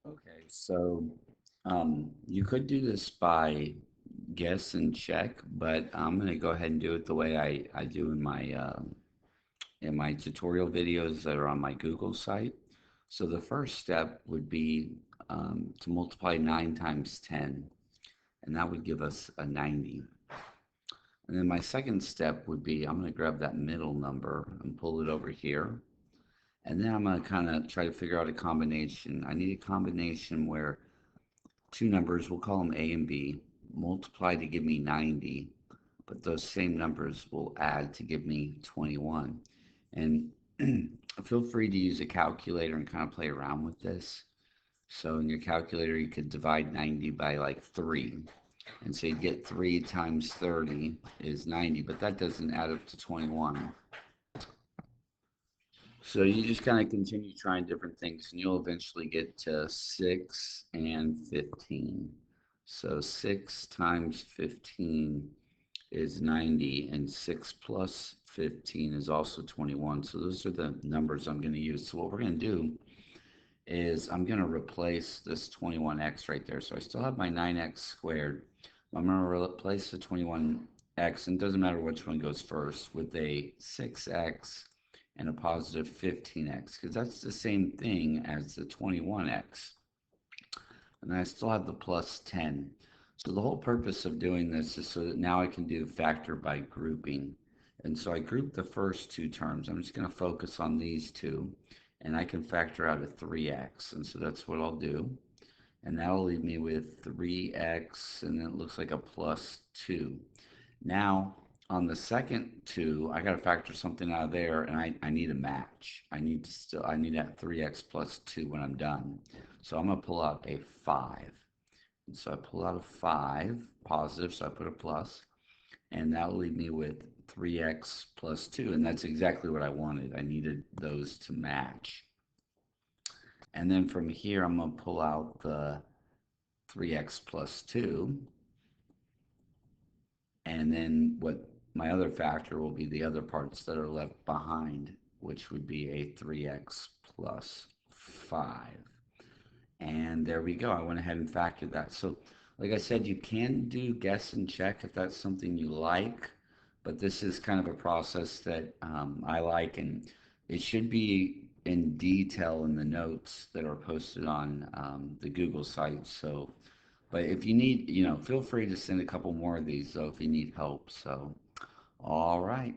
Okay, so you could do this by guess and check, but I'm going to go ahead and do it the way I do in my tutorial videos that are on my Google site. So the first step would be to multiply 9 times 10, and that would give us a 90. And then my second step would be I'm going to grab that middle number and pull it over here. And then I'm going to kind of try to figure out a combination. I need a combination where two numbers, we'll call them A and B, multiply to give me 90, but those same numbers will add to give me 21. And feel free to use a calculator and kind of play around with this. So in your calculator, you could divide 90 by like 3. And so you get 3 times 30 is 90, but that doesn't add up to 21. So you just kind of continue trying different things, and you'll eventually get to 6 and 15. So 6 times 15 is 90, and 6 plus 15 is also 21. So those are the numbers I'm going to use. So what we're going to do is I'm going to replace this 21x right there. So I still have my 9x squared. I'm going to replace the 21x, and it doesn't matter which one goes first, with a 6x and a positive 15x, because that's the same thing as the 21x. And I still have the plus 10. So the whole purpose of doing this is so that now I can do factor by grouping. And so I group the first two terms. I'm just going to focus on these two, and I can factor out a 3x. And so that's what I'll do. And that'll leave me with 3x, and then it looks like a plus 2. Now, on the second two, I got to factor something out of there, and I need a match. I need that 3x plus 2 when I'm done. So I'm going to pull out a 5. And so I pull out a 5, positive, so I put a plus, and that will leave me with 3x plus 2, and that's exactly what I wanted. I needed those to match. And then from here, I'm going to pull out the 3x plus 2, and then what my other factor will be the other parts that are left behind, which would be a 3x plus 5. And there we go. I went ahead and factored that. So, like I said, you can do guess and check if that's something you like, but this is kind of a process that I like, and it should be in detail in the notes that are posted on the Google site. So, but if you need, feel free to send a couple more of these though if you need help. So, all right.